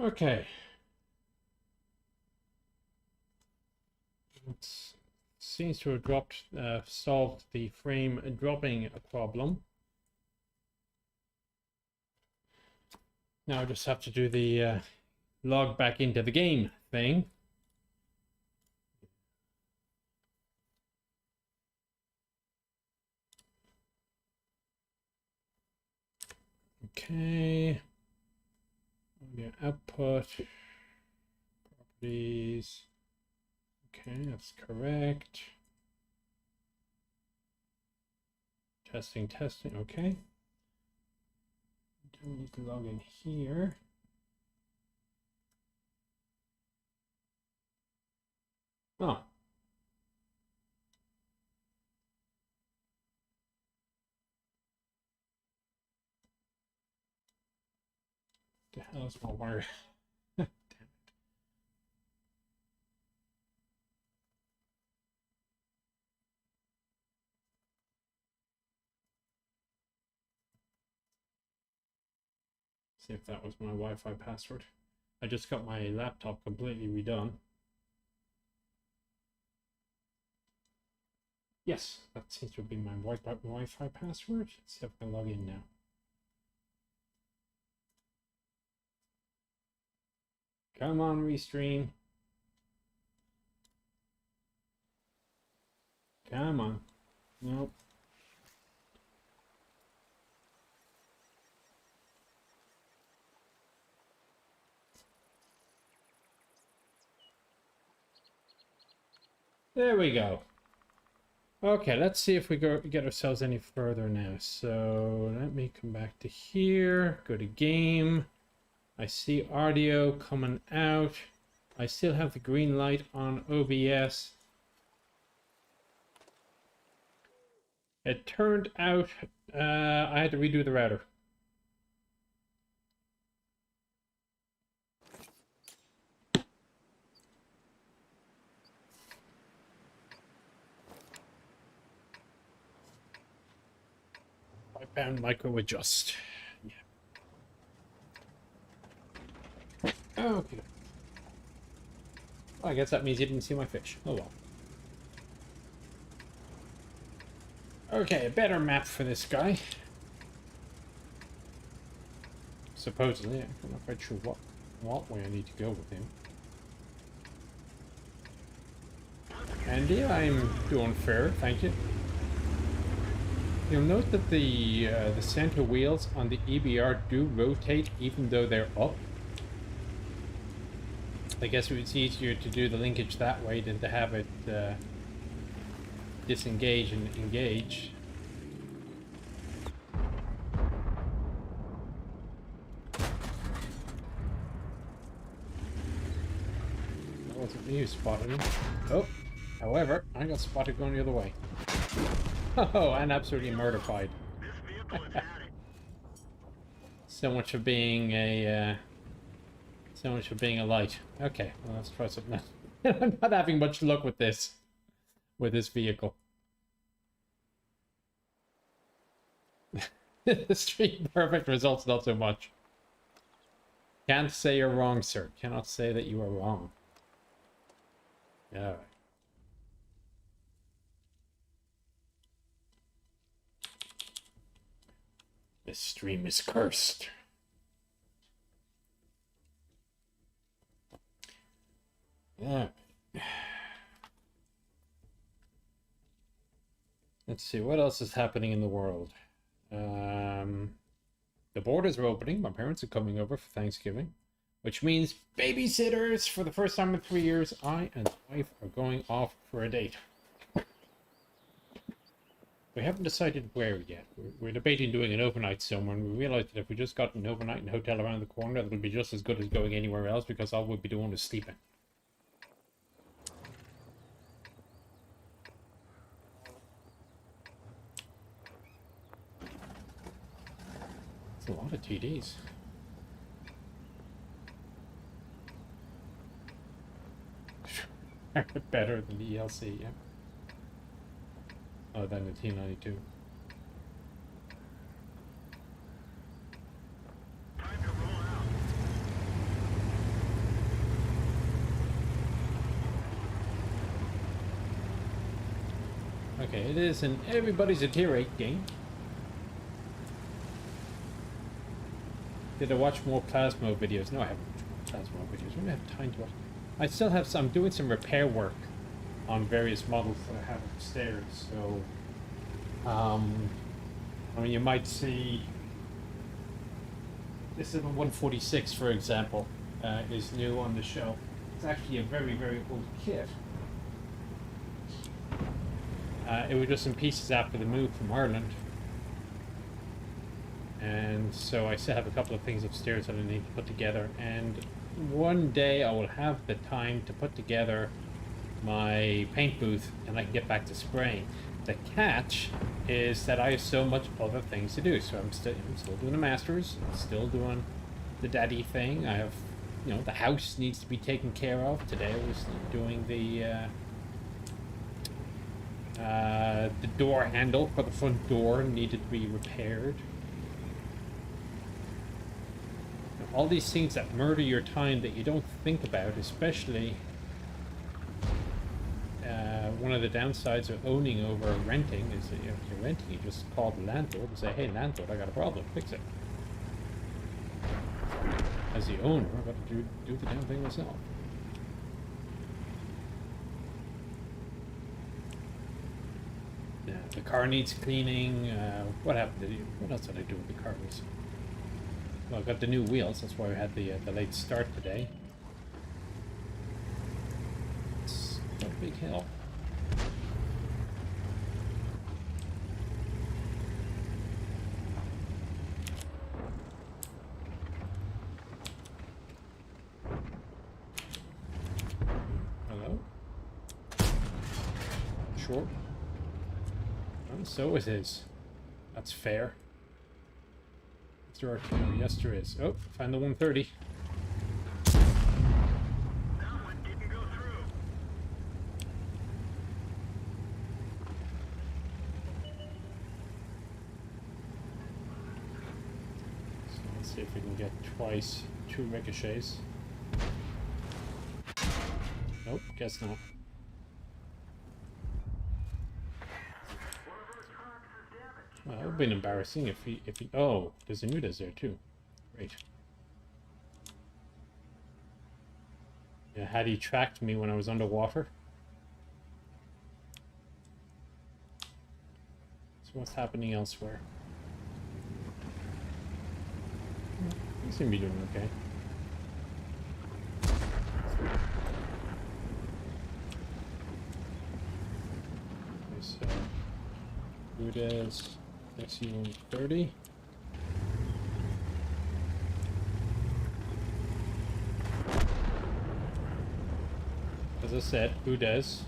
Okay. It seems to have solved the frame dropping problem. Now I just have to do the log back into the game thing. Okay. Audio output. Properties. Okay, that's correct. Testing, okay. Don't need to log in here. Oh. The hell is my wire? Damn it. See if that was my Wi-Fi password. I just got my laptop completely redone. Yes, that seems to be my Wi-Fi password. Let's see if I can log in now. Come on, Restream. Come on. Nope. There we go. Okay, let's see if we get ourselves any further now. So let me come back to here, go to game. I see audio coming out. I still have the green light on OBS. It turned out I had to redo the router. Wideband micro adjust. Yeah. Okay. Well, I guess that means you didn't see my fish. Oh well. Okay, a better map for this guy. Supposedly, I'm not quite sure what way I need to go with him. Andy, I'm doing fair, thank you. You'll note that the center wheels on the EBR do rotate even though they're up. I guess it's easier to do the linkage that way than to have it disengage and engage. That wasn't me who spotted him. Oh, however, I got spotted going the other way. Oh, and absolutely murdered. So much for being a light. Okay, well, let's try something else. I'm not having much luck with this vehicle. The stream perfect results, not so much. Can't say you're wrong, sir. Cannot say that you are wrong. Alright. This stream is cursed. Yeah. Let's see, what else is happening in the world? The borders are opening. My parents are coming over for Thanksgiving, which means babysitters. For the first time in 3 years, I and my wife are going off for a date. We haven't decided where yet. We're debating doing an overnight somewhere, and we realized that if we just got an overnight in a hotel around the corner, that'll be just as good as going anywhere else, because all we'll be doing is sleeping. It's a lot of TDs. Better than the ELC, yeah. Oh, than the T92. Okay, it is an everybody's a tier 8 game. Did I watch more Plasmo videos? No, I haven't watched more Plasmo videos. I don't have time to watch. I still have some. I'm doing some repair work on various models that I have upstairs. So, I mean, you might see this is a 146, for example, is new on the shelf. It's actually a very, very old kit. It was just in pieces after the move from Ireland. And so I still have a couple of things upstairs that I need to put together. And one day I will have the time to put together my paint booth and I can get back to spraying. The catch is that I have so much other things to do. So I'm still doing the masters, I'm still doing the daddy thing. I have, you know, the house needs to be taken care of. Today I was doing the door handle for the front door needed to be repaired. All these things that murder your time that you don't think about, especially one of the downsides of owning over renting is that if you're renting, you just call the landlord and say, hey landlord, I got a problem, fix it. As the owner, I've got to do the damn thing myself. Yeah, the car needs cleaning. What happened to you? What else did I do with the car? Well, I got the new wheels. That's why we had the late start today. It's a big hill. Hello? Short. Oh, so is his. That's fair. Is there artillery? Yes, there is. Oh, find the 130. That one didn't go through. So let's see if we can get twice 2 ricochets. Nope, guess not. Well, that would have been embarrassing if he, oh, there's a Nudas there too. Great. Yeah, had he tracked me when I was underwater? So what's happening elsewhere? You seem to be doing okay. Okay, so Nudas. XU-130. As I said, who does?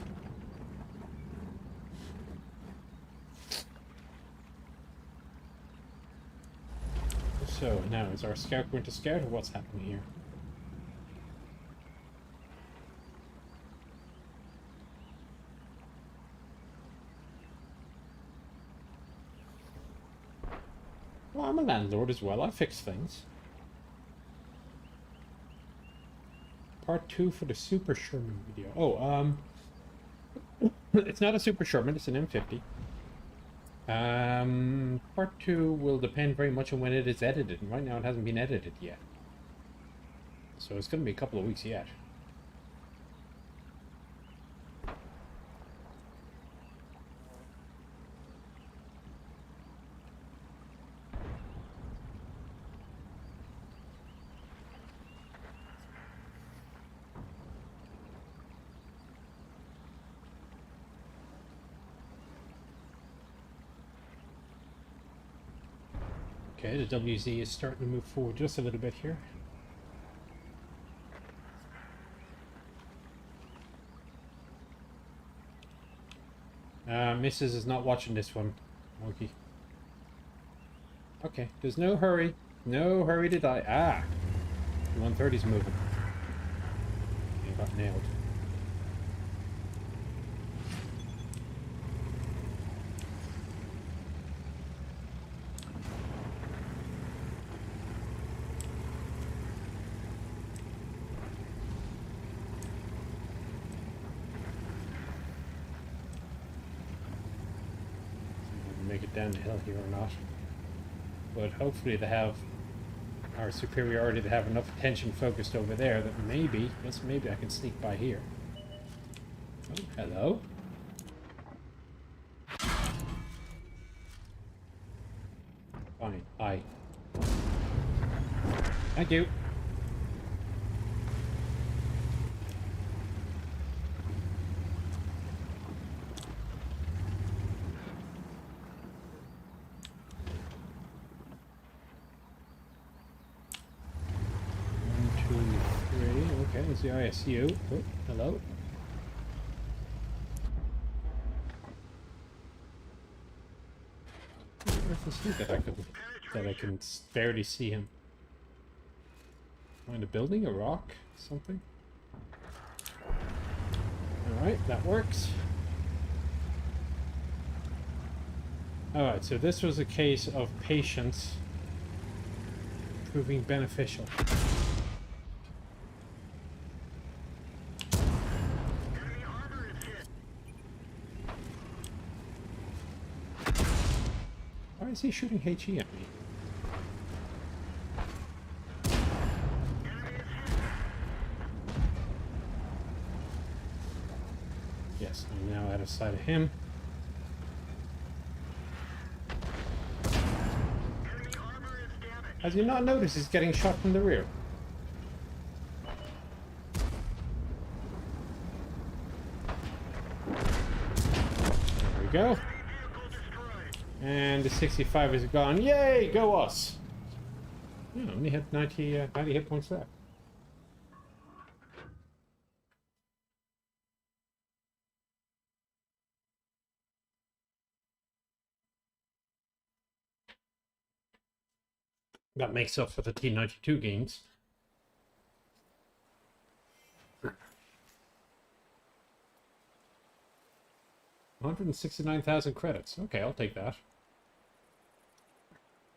So now is our scout going to scout or what's happening here? Well, I'm a landlord as well. I fix things. Part 2 for the Super Sherman video. Oh, it's not a Super Sherman, it's an M50. Part 2 will depend very much on when it is edited, and right now it hasn't been edited yet. So it's going to be a couple of weeks yet. Okay, the WZ is starting to move forward just a little bit here. Mrs. is not watching this one, Morky. Okay, there's no hurry. No hurry to die. Ah! The 130's moving. You got nailed. down the hill here or not. But hopefully they have our superiority, to have enough attention focused over there that maybe, yes, maybe I can sneak by here. Oh, hello. Fine, hi. Thank you. Okay, there's the ISU. Oh, hello. Where's the sneak that I can barely see him? Find a building, a rock, something. Alright, that works. Alright, so this was a case of patience proving beneficial. Enemy armor is hit. Why is he shooting HE at me? Enemy is hit. Yes, I'm now out of sight of him. Enemy armor is damaged. Has you not noticed he's getting shot from the rear? There we go. Vehicle destroyed. And the 65 is gone. Yay, go us! Yeah, only had 90 hit points left. That makes up for the T92 gains. $169,000 credits. Okay, I'll take that.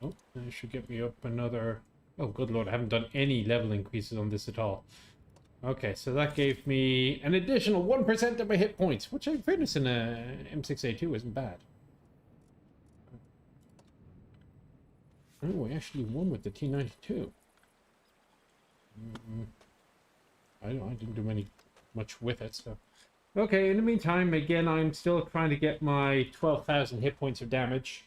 Oh, that should get me up another... Oh, good lord, I haven't done any level increases on this at all. Okay, so that gave me an additional 1% of my hit points, which in fairness in a M6A2 isn't bad. Oh, we actually won with the T92. I didn't do much with it, so... Okay, in the meantime, again, I'm still trying to get my 12,000 hit points of damage.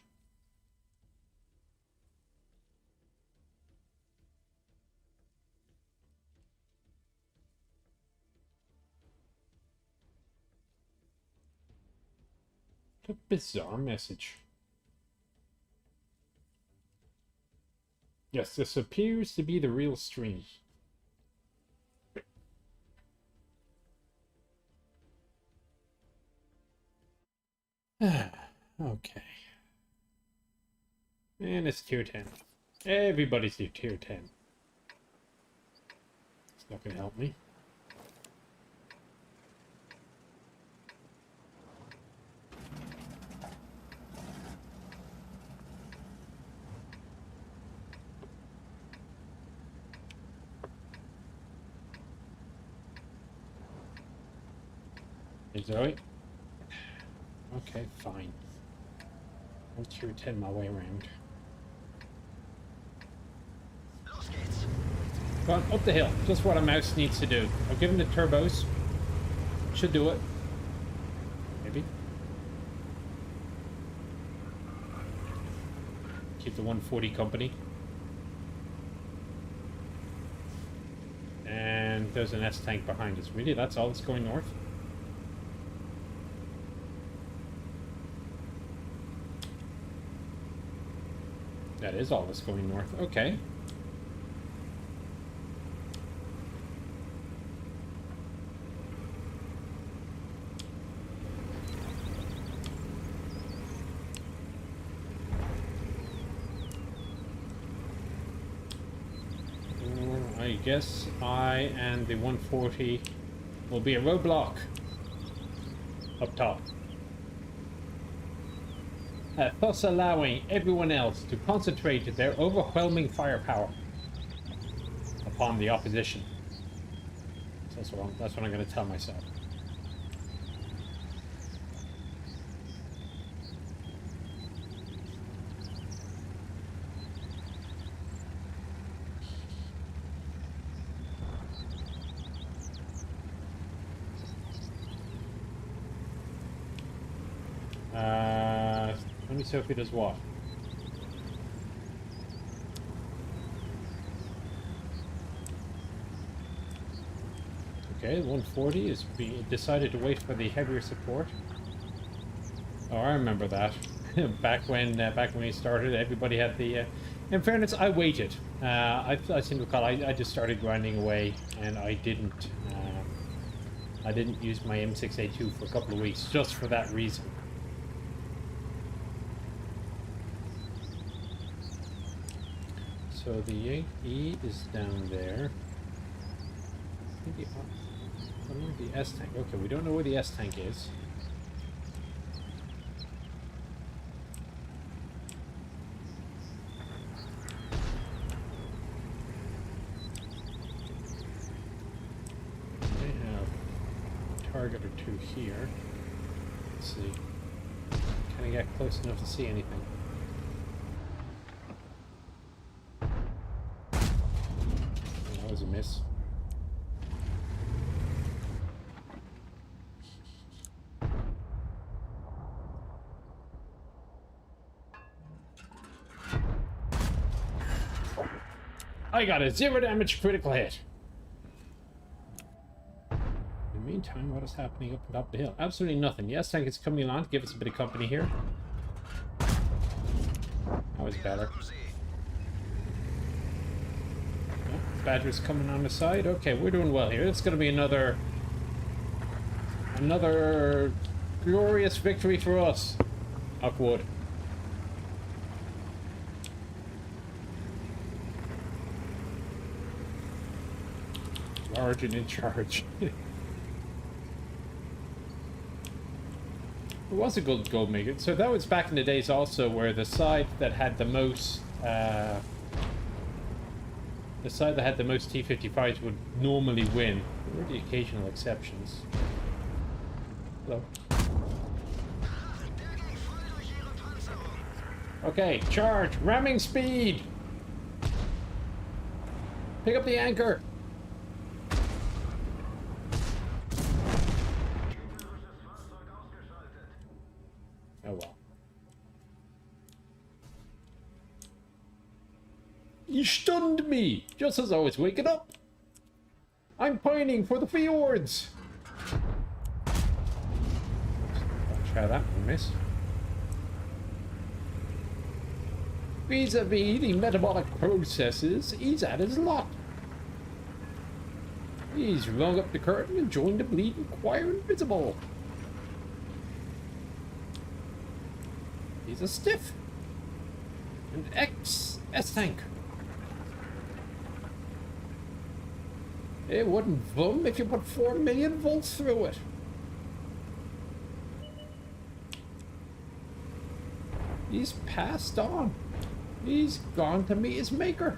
What a bizarre message. Yes, this appears to be the real stream. Okay. And it's tier 10. Everybody's tier 10. It's not gonna help me. Hey Zoe. Okay, fine. I'll tier 10 my way around. Those gates. Go on, up the hill. Just what a mouse needs to do. I'll give him the turbos. Should do it. Maybe. Keep the 140 company. And there's an S-tank behind us. Really? That's all that's going north? That is all that's going north. Okay. I guess I and the 140 will be a roadblock up top. Thus allowing everyone else to concentrate their overwhelming firepower upon the opposition. So that's what I'm going to tell myself. Let me see if he does what. Okay, 140 is decided to wait for the heavier support. Oh, I remember that. back when he started, everybody had the. In fairness, I waited. I seem to recall I just started grinding away, and I didn't use my M6A2 for a couple of weeks just for that reason. So the E is down there. I think I don't know the S tank. Okay, we don't know where the S tank is. They have a target or two here. Let's see. Can I get close enough to see anything? That was a miss. I got a 0 damage critical hit. In the meantime, what is happening up and up the hill? Absolutely nothing. The S tank is coming along to give us a bit of company here. That was better. Yeah, Badger's coming on the side. Okay, we're doing well here. It's going to be another glorious victory for us. Upwood. Large and in charge. It was a good gold maker. So that was back in the days also where the side that had the most T-55s would normally win. There were the occasional exceptions. Hello. Okay, charge! Ramming speed! Pick up the anchor! Oh well. You stunned me! Just as I was waking up! I'm pining for the fjords! Try that one, miss. Vis-a-vis the metabolic processes, he's at his lot. He's rung up the curtain and joined the bleeding choir invisible. He's a stiff. An ex-S-tank. It wouldn't boom if you put 4 million volts through it. He's passed on. He's gone to meet his maker.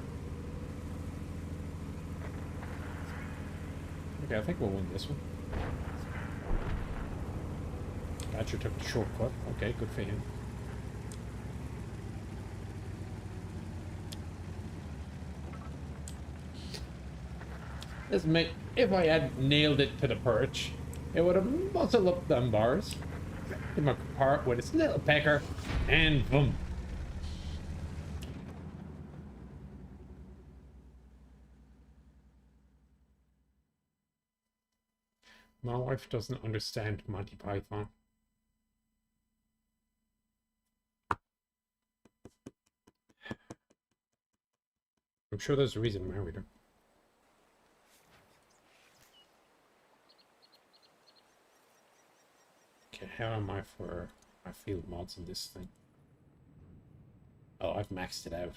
Okay, I think we'll win this one. Badger took the shortcut. Okay, good for him. If I had nailed it to the perch, it would have muzzled up them bars. Hit my part with its little pecker, and boom. My wife doesn't understand Monty Python. I'm sure there's a reason I married her. Okay, how am I for my field mods in this thing? Oh, I've maxed it out.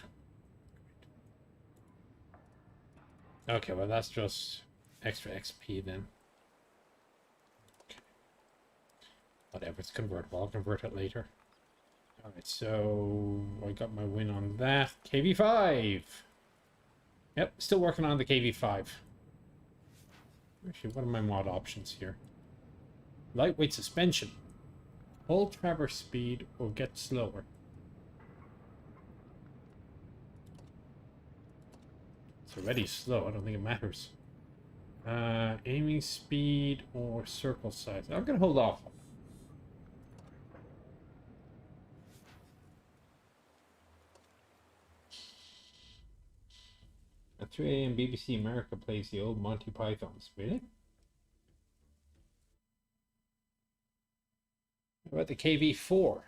Okay, well that's just extra XP then. Okay. Whatever, it's convertible. I'll convert it later. Alright, so I got my win on that. KV5! Yep, still working on the KV5. Actually, what are my mod options here? Lightweight suspension. Hold traverse speed or get slower. It's already slow, I don't think it matters. Aiming speed or circle size. I'm gonna hold off. At 3 a.m. BBC America plays the old Monty Pythons. Really? How about the KV-4?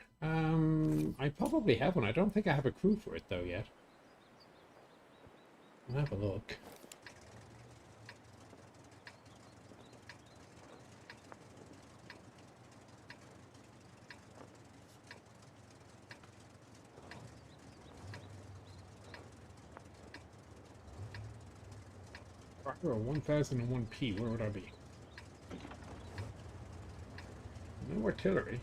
I probably have one. I don't think I have a crew for it though yet. I'll have a look. Rocker 1001P, where would I be? No artillery.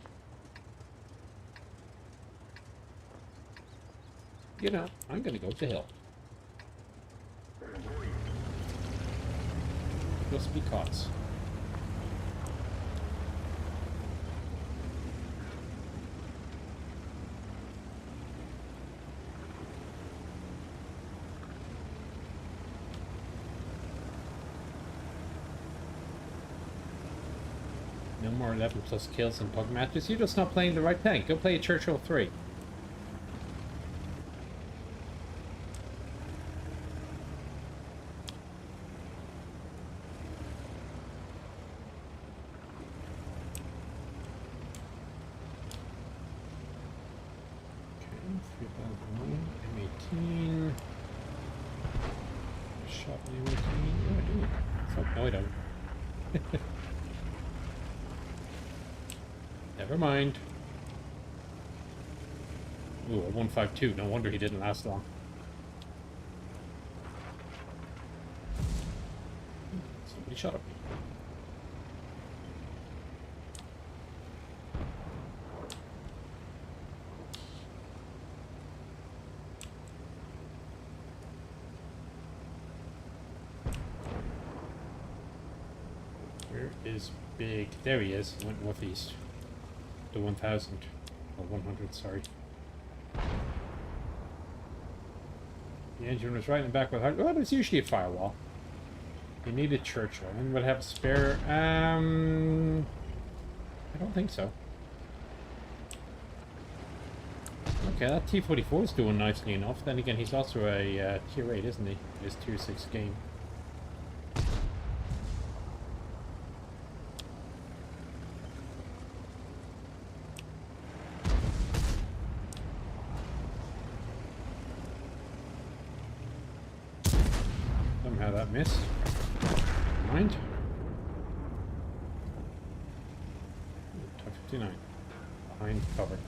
You know, I'm gonna go to hill. Just because. No more 11 plus kills in Pug matches. You're just not playing the right thing. Go play Churchill 3. M18. Shot the M18. Oh, I do. Fuck, no, I don't. Never mind. Ooh, a 152. No wonder he didn't last long. Somebody shot at me. Where is Big? There he is. He went northeast. The 1000. Or 100, sorry. The engine was right in the back with hard. Well, there's usually a firewall. You need a Churchill. And we'll have a spare. I don't think so. Okay, that T-44 is doing nicely enough. Then again, he's also a tier 8, isn't he? His tier 6 game. Somehow that missed. Mind. Type 59. Behind cover.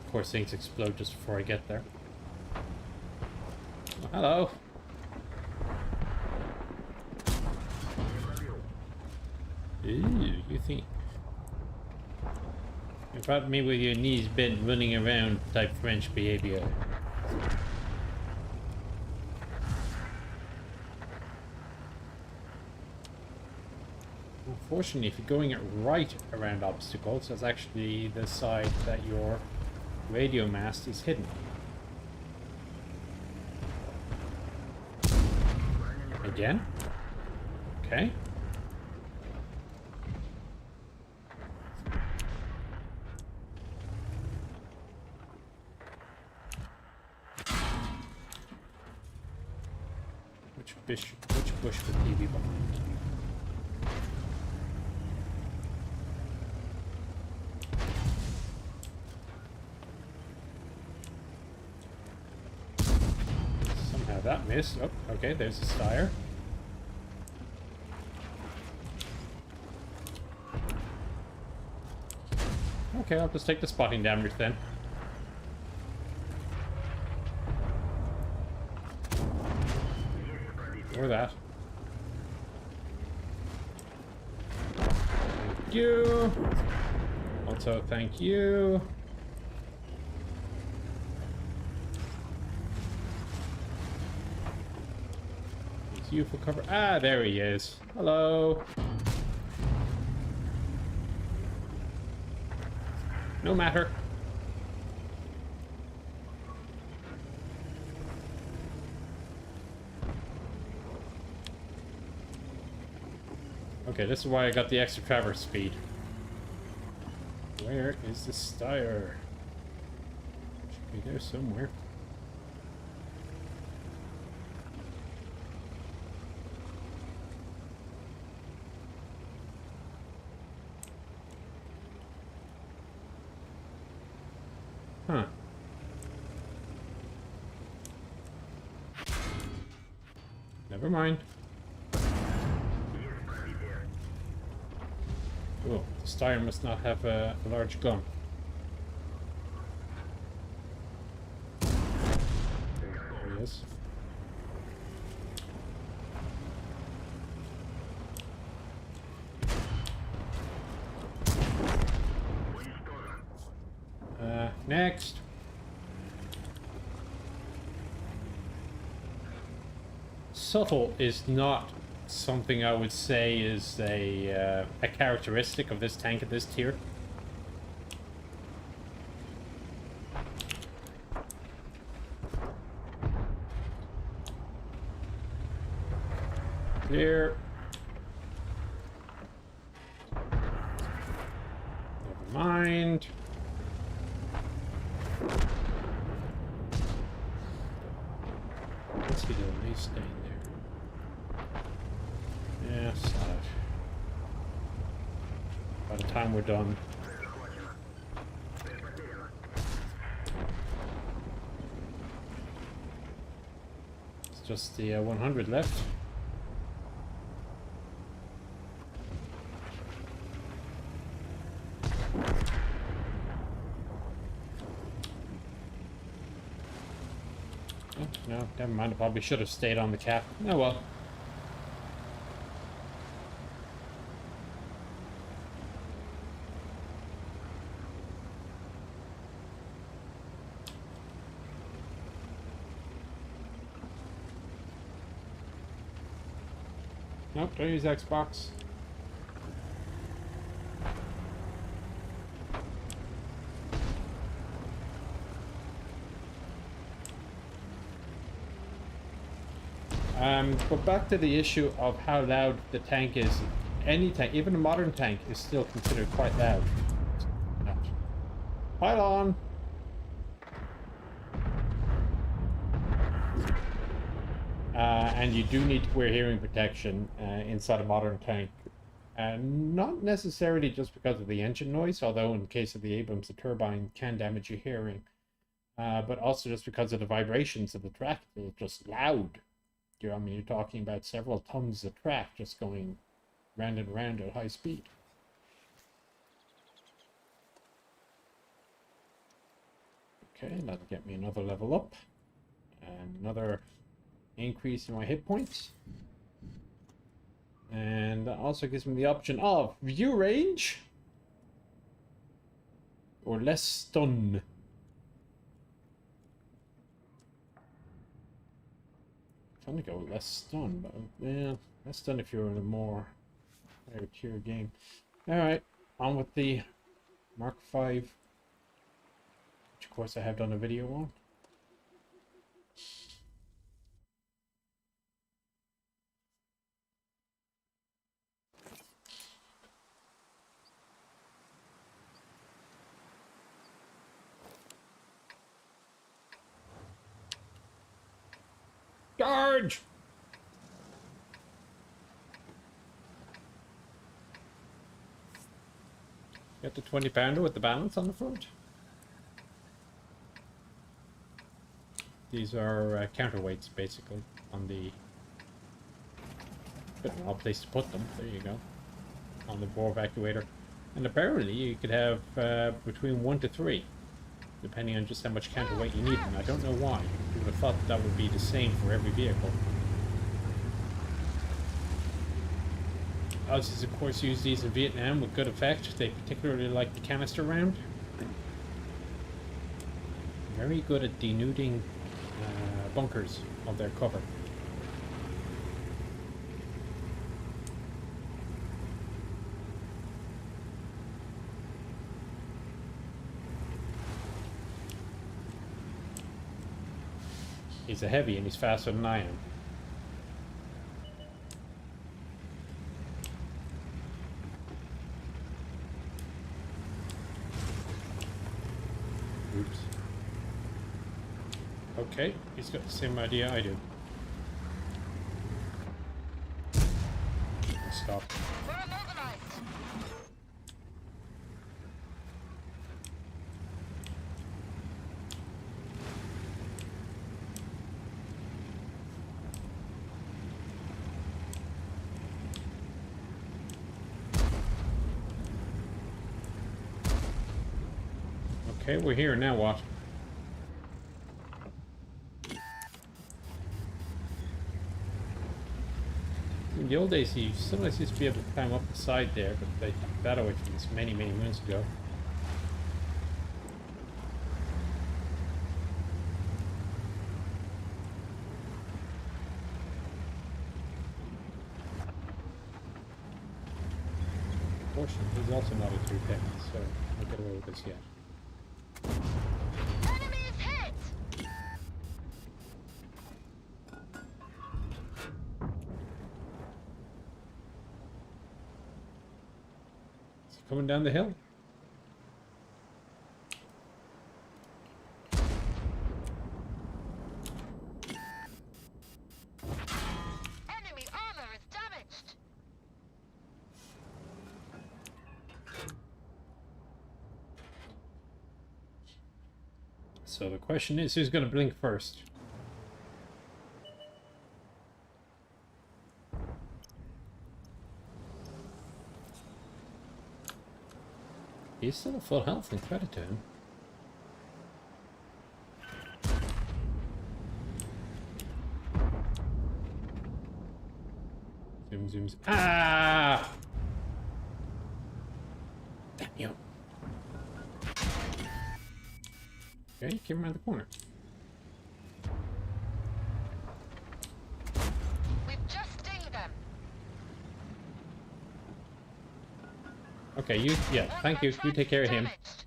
Of course, things explode just before I get there. Oh, hello. Ooh, you think? You brought me with your knees bent, running around type French behavior. Unfortunately, if you're going it right around obstacles, that's actually the side that your radio mast is hidden. Again? Okay. Which bush would he be behind? Somehow that missed. Oh, okay, there's a Steyr. Okay, I'll just take the spotting damage then. Or that. Thank you. Also, thank you. It's you for cover. Ah, there he is. Hello. No matter. Okay, this is why I got the extra traverse speed. Where is the Steyr? Should be there somewhere. Huh. Never mind. Oh, the Steyr must not have a large gun. There he is. Next. Subtle is not something I would say is a characteristic of this tank at this tier. Clear. Never mind. What's he doing? He's staying there. Yeah, sad. By the time we're done. It's just the 100 left. No, never mind. I probably should have stayed on the cap. Oh well. Nope, don't use Xbox. But back to the issue of how loud the tank is. Any tank, even a modern tank, is still considered quite loud. Pylon! And you do need to wear hearing protection inside a modern tank. Not necessarily just because of the engine noise, although in the case of the Abrams, the turbine can damage your hearing. But also just because of the vibrations of the track. They're just loud. I mean, you're talking about several tons of track just going round and round at high speed. Okay, that'll get me another level up. And another increase in my hit points. And that also gives me the option of view range or less stun. I'm trying to go with less stun, but yeah, less stun if you're in a more higher tier game. Alright, on with the Mark V, which of course I have done a video on. Charge! Get the 20-pounder with the balance on the front. These are counterweights, basically, on the... Odd place to put them. There you go. On the bore evacuator. And apparently you could have between 1 to 3. Depending on just how much counterweight you need, and I don't know why. You would have thought that would be the same for every vehicle. Aussies, of course, use these in Vietnam with good effect. They particularly like the canister round. Very good at denuding bunkers of their cover. He's a heavy and he's faster than I am. Oops. Okay, he's got the same idea I do. Stop. Okay, we're here, now what? In the old days, you sometimes used to be able to climb up the side there, but they took that away from us many, many moons ago. Fortunately, he's also not a 3 so I'll get away with this yet. Enemy is hit! Is he coming down the hill? Enemy armor is damaged! So the question is, who's going to blink first? He's still at full health, and credit to him. Zoom, zooms. Ah! Damn you. Okay, came around the corner. We've just stinged them! Okay, you, yeah, thank you. You take care of him. Damaged.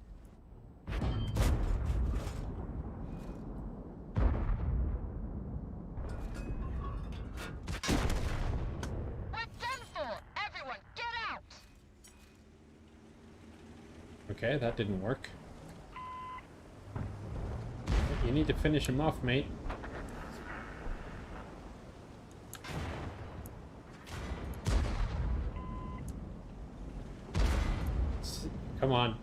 We're done for! Everyone, get out! Okay, that didn't work. You need to finish him off, mate. Come on.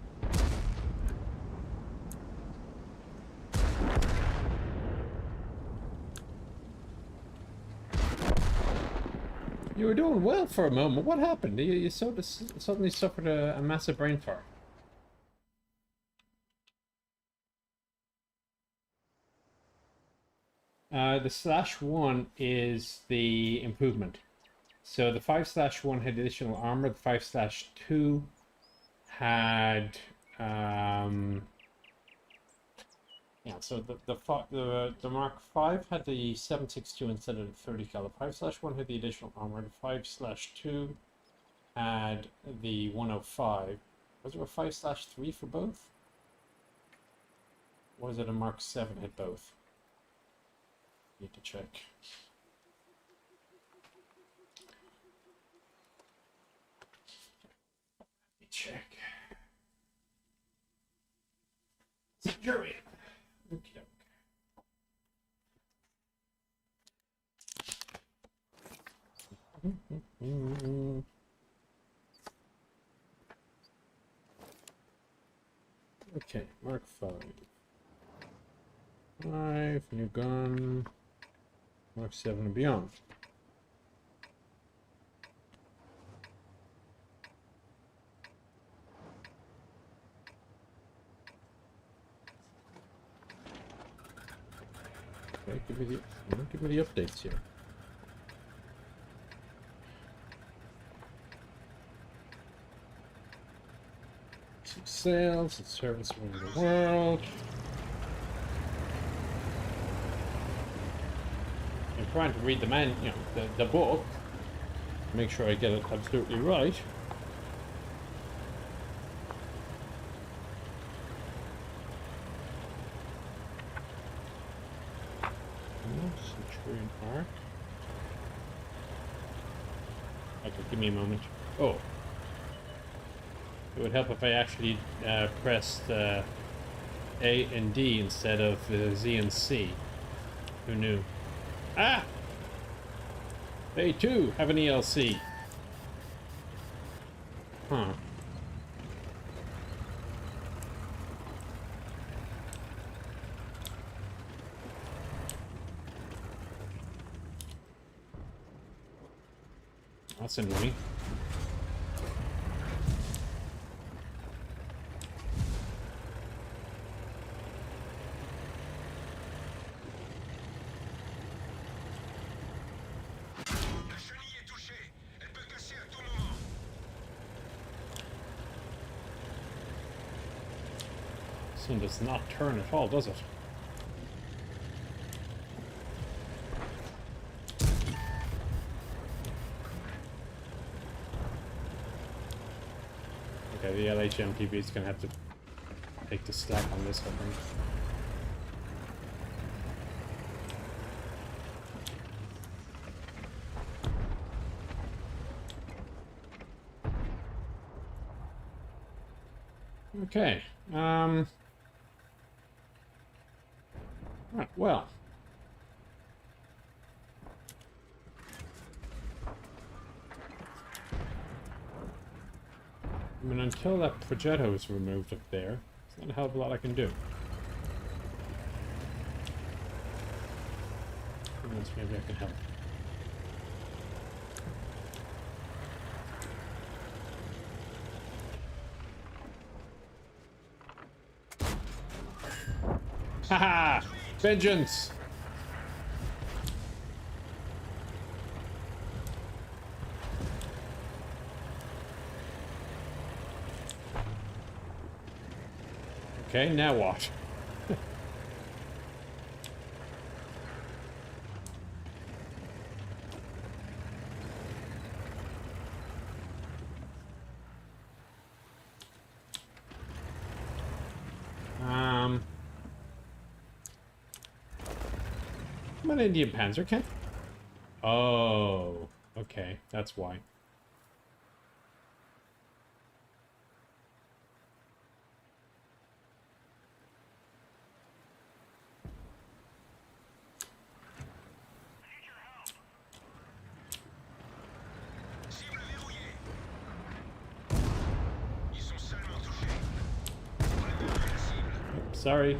You were doing well for a moment. What happened? You suddenly suffered a massive brain fart. The /1 is the improvement. So the 5/1 had additional armor. The 5/2 had yeah. So the Mark 5 had the 7.62 instead of the 30 caliber. 5/1 had the additional armor. The 5/2 had the 105. Was there a 5/3 for both? Or was it a Mark 7 had both? Need to check. Let me check. Centurion. Okay. Okay, Mark 5. 5, new gun. Mark 7 and beyond. Okay, give me the updates here. Some sales and service around the world. I'm trying to read the book. Make sure I get it absolutely right. Centurion Arc. Okay, give me a moment. Oh. It would help if I actually pressed A and D instead of Z and C. Who knew? Ah! They too have an ELC. Huh. That's annoying. This thing does not turn at all, does it? Okay, the LHMTV is going to have to take the slack on this, I think. Okay. Right, well. I mean, until that Progetto is removed up there, there's not a hell of a lot I can do. Unless maybe I can help. Haha! Vengeance! Okay, now what? I'm an Indian Panzerkampf. Oh, okay, that's why. Cible verrouillée. Ils sont seulement touchés. On a perdu la cible. Sorry.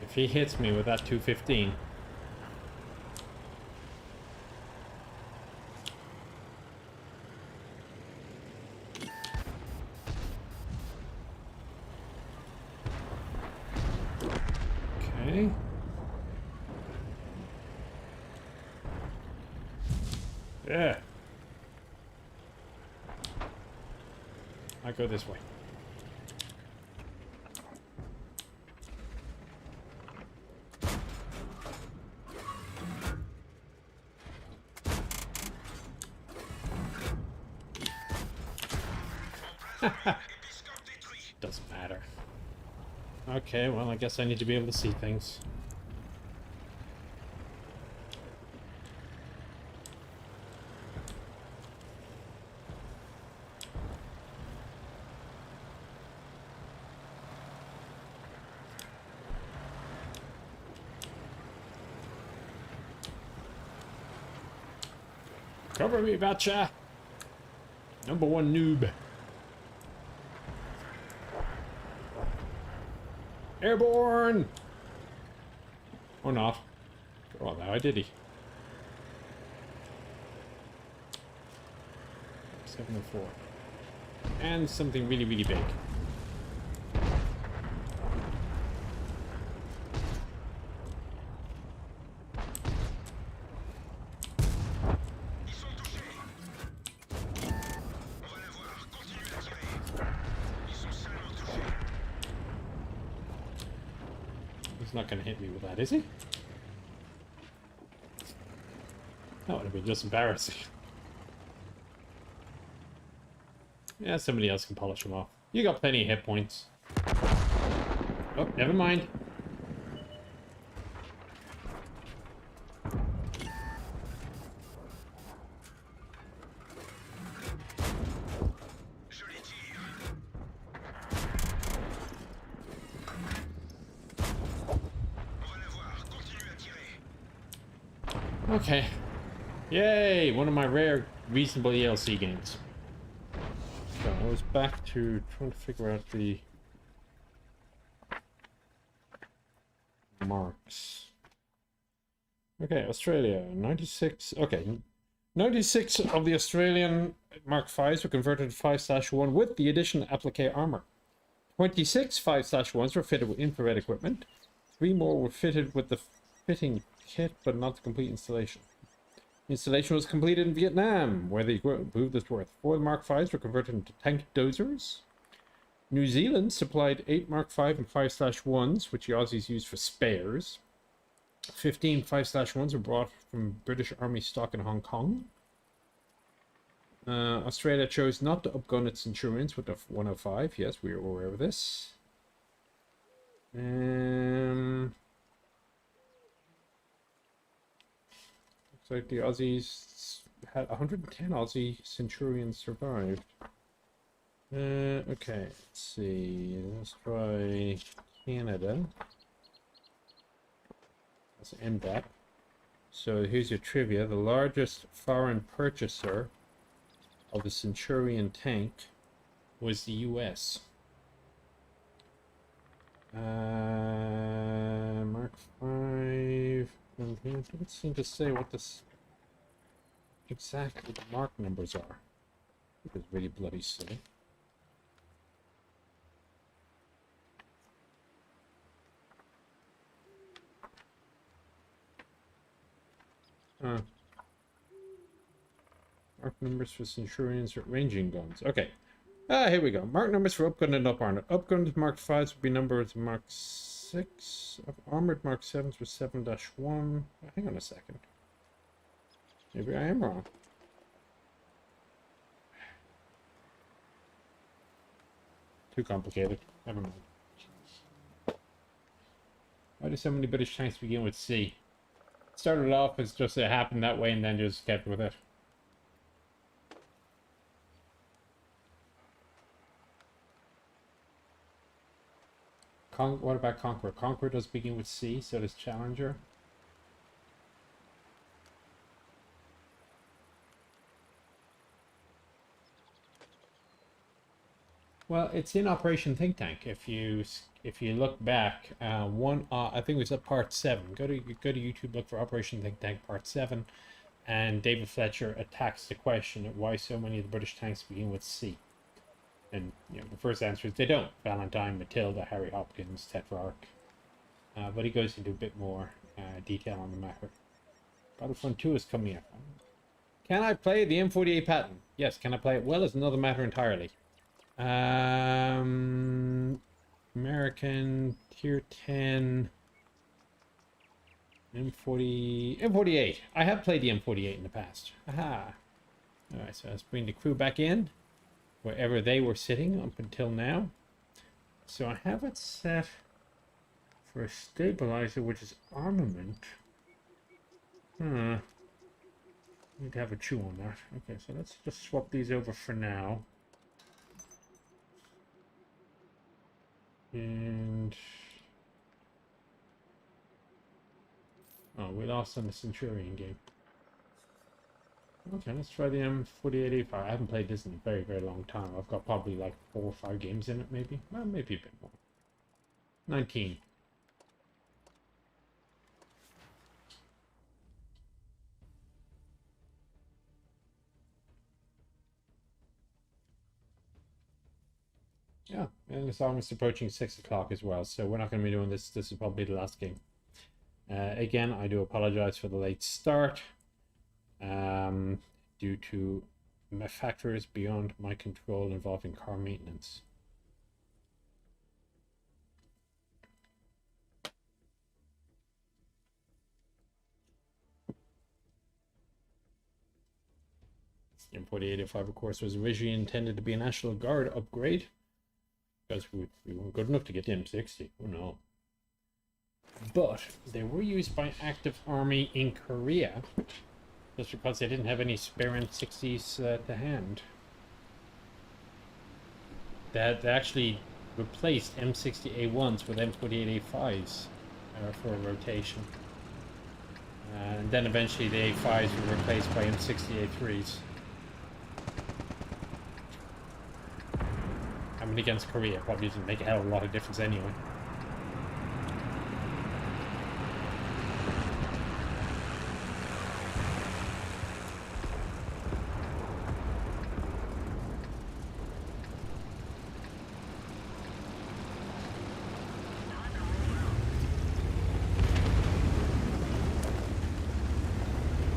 If he hits me with that 215. Okay. Yeah. I go this way. Épiscope détruit. Doesn't matter. Okay, well, I guess I need to be able to see things. Cover me, Batcha! Number one noob. Airborne! Or not. Well, now I did he. 704. And something really, really big. Ils sont touchés. On va la voir. Continue à tirer. Ils sont seulement touchés. He's not going to hit me with that, is he? That would have been just embarrassing. Yeah, somebody else can polish him off. You got plenty of hit points. Oh, never mind. Joli tir. On va la voir. Continue à tirer. Okay. Yay! One of my rare, reasonable ELC games. So I was back to trying to figure out the marks. Okay, Australia, 96. Okay, 96 of the Australian Mark 5s were converted to 5/1 with the addition of applique armor. 26 5/1s were fitted with infrared equipment. 3 more were fitted with the fitting kit, but not the complete installation. Installation was completed in Vietnam, where the equipment proved its worth. 4 Mark Vs were converted into tank dozers. New Zealand supplied 8 Mark V and 5/1s, which the Aussies used for spares. 15 5/1s were brought from British Army stock in Hong Kong. Australia chose not to upgun its Centurions with the 105. Yes, we are aware of this. Looks like the Aussies had 110 Aussie Centurions survived. Okay, let's see. Let's try Canada. Let's end that. So here's your trivia. The largest foreign purchaser of the Centurion tank was the US. Mark V. It doesn't seem to say what this exactly the mark numbers are. It's really bloody silly. Mark numbers for Centurions ranging guns. Okay. Here we go. Mark numbers for upgunned and up-armored. Upgunned Mark 5s would be numbered Mark 6. Armored Mark 7s were 7-1. Hang on a second. Maybe I am wrong. Too complicated. Never mind. Why do so many British tanks begin with C? It started off as just it happened that way and then just kept with it. What about Conqueror? Conqueror does begin with C, so does Challenger. Well, it's in Operation Think Tank. If you look back, I think it was at part 7. Go to YouTube, look for Operation Think Tank Part 7, and David Fletcher attacks the question of why so many of the British tanks begin with C. And the first answer is they don't. Valentine, Matilda, Harry Hopkins, Tetrarch. But he goes into a bit more detail on the matter. Battlefront 2 is coming up. Can I play the M48 Patton? Yes. Can I play it well is another matter entirely. American Tier 10 M48. I have played the M48 in the past. Aha. Alright, so let's bring the crew back in. Wherever they were sitting up until now. So I have it set for a stabilizer, which is armament. Need to have a chew on that. Okay, so let's just swap these over for now. And oh, we lost on the Centurion game. Okay, let's try the M48A5. I haven't played this in a very, very long time. I've got probably like 4 or 5 games in it, maybe. Well, maybe a bit more. 19. Yeah, and it's almost approaching 6 o'clock as well, so we're not going to be doing this. This is probably the last game. Again, I do apologize for the late start. Due to factors beyond my control involving car maintenance. The M48A5, of course, was originally intended to be a National Guard upgrade because we weren't good enough to get the M60. Oh no. But they were used by active army in Korea. Just because they didn't have any spare M60s to hand. They actually replaced M60A1s with M48A5s for a rotation. And then eventually the A5s were replaced by M60A3s. I mean, against Korea, probably didn't make a hell of a lot of difference anyway.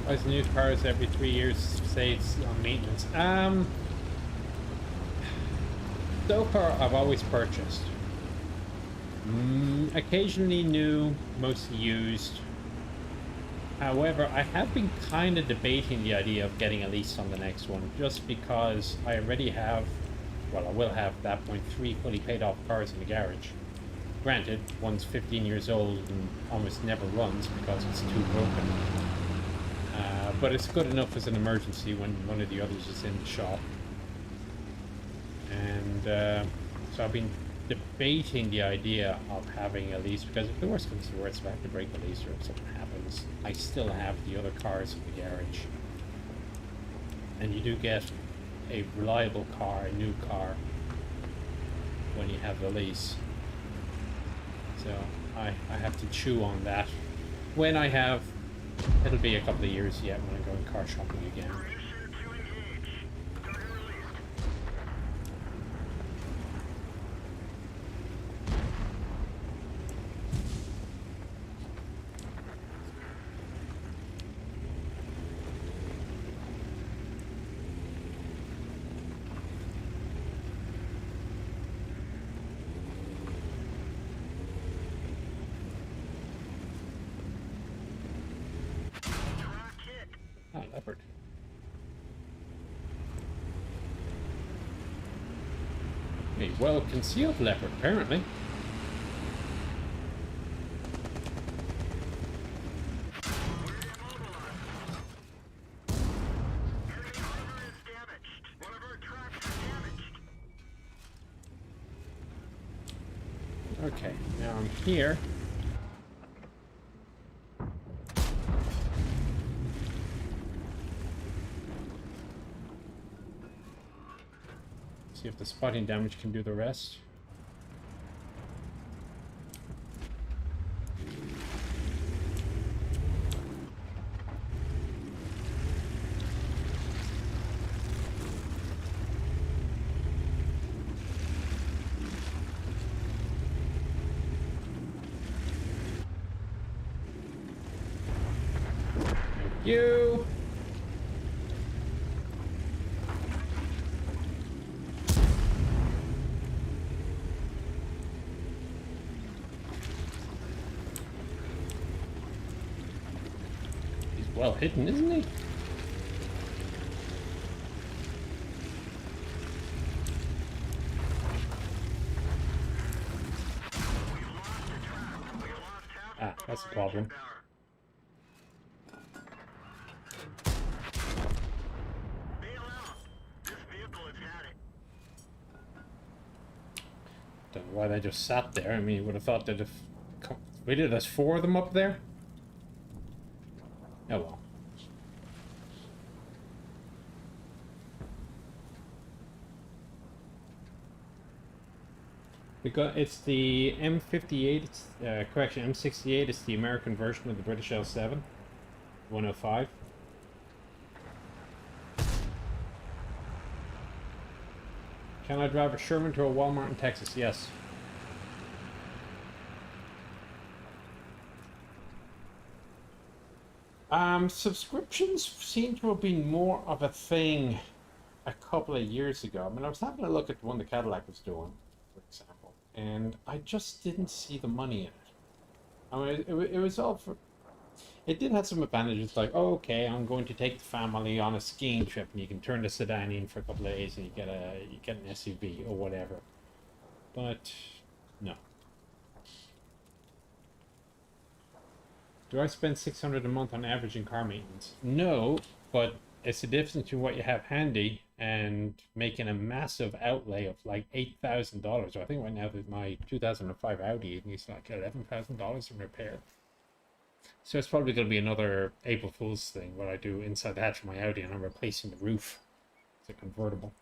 Buys new cars every 3 years, say it's on maintenance. So far, I've always purchased. Occasionally new, mostly used. However, I have been kind of debating the idea of getting a lease on the next one, just because I already have, well, I will have at that point 3 fully paid off cars in the garage. Granted, one's 15 years old and almost never runs because it's too broken. But it's good enough as an emergency when one of the others is in the shop. And so I've been debating the idea of having a lease, because if the worst comes to the worst, if I have to break the lease or if something happens, I still have the other cars in the garage. And you do get a reliable car, a new car, when you have the lease. So I have to chew on that. When I have, it'll be a couple of years yet when I'm going car shopping again. Ah, leopard. A well-concealed leopard, apparently. Okay, now I'm here. See if the spotting damage can do the rest. Thank you. Well hidden, isn't he? Ah, that's the problem. Don't know why they just sat there. I mean, you would have thought that if waited, there's 4 of them up there. Oh well. Because it's the M58, it's, correction, M68 is the American version of the British L7, 105. Can I drive a Sherman to a Walmart in Texas? Yes. Subscriptions seem to have been more of a thing a couple of years ago. I mean, I was having a look at the one the Cadillac was doing, for example, and I just didn't see the money in it. I mean, it was all for... It did have some advantages, like, oh, okay, I'm going to take the family on a skiing trip, and you can turn the sedan in for a couple of days, and you get an SUV or whatever. But no. Do I spend $600 a month on average in car maintenance? No, but it's the difference between what you have handy and making a massive outlay of like $8,000. I think right now that my 2005 Audi needs like $11,000 in repair. So it's probably going to be another April Fool's thing, what I do inside the hatch of my Audi, and I'm replacing the roof. It's a convertible.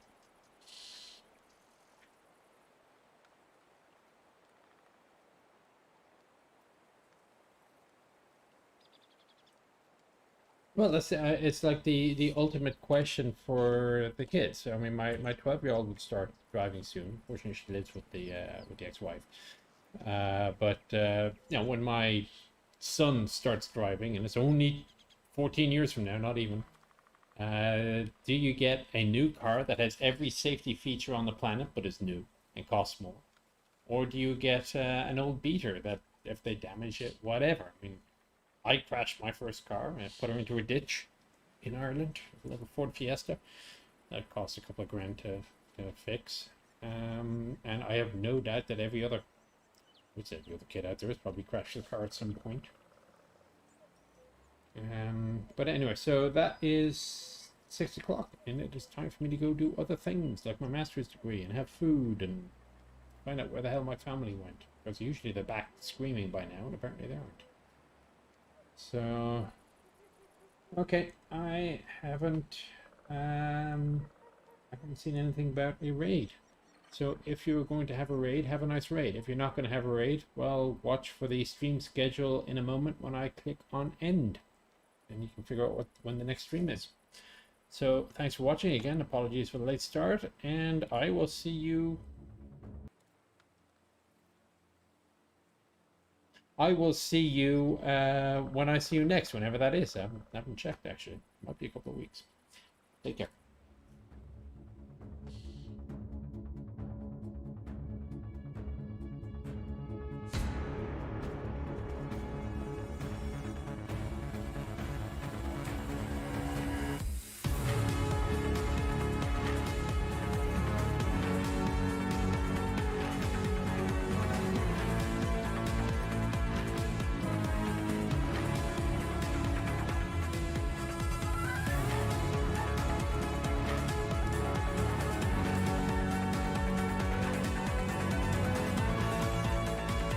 Well, that's it's like the ultimate question for the kids. I mean, my 12-year-old would start driving soon. Fortunately, she lives with the ex-wife. But you know, when my son starts driving, and it's only 14 years from now, not even. Do you get a new car that has every safety feature on the planet but is new and costs more? Or do you get an old beater that if they damage it, whatever? I mean, I crashed my first car and put her into a ditch in Ireland, a little Ford Fiesta. That cost a couple of grand to fix. And I have no doubt that every other kid out there has probably crashed the car at some point. But anyway, so that is 6 o'clock, and it is time for me to go do other things like my master's degree and have food and find out where the hell my family went, because usually they're back screaming by now, and apparently they aren't. So, okay, I haven't seen anything about a raid. So if you're going to have a raid, have a nice raid. If you're not going to have a raid, well, watch for the stream schedule in a moment when I click on end, and you can figure out when the next stream is. So thanks for watching again. Apologies for the late start, and I will see you. I will see you when I see you next, whenever that is. I haven't checked actually. Might be a couple of weeks. Take care.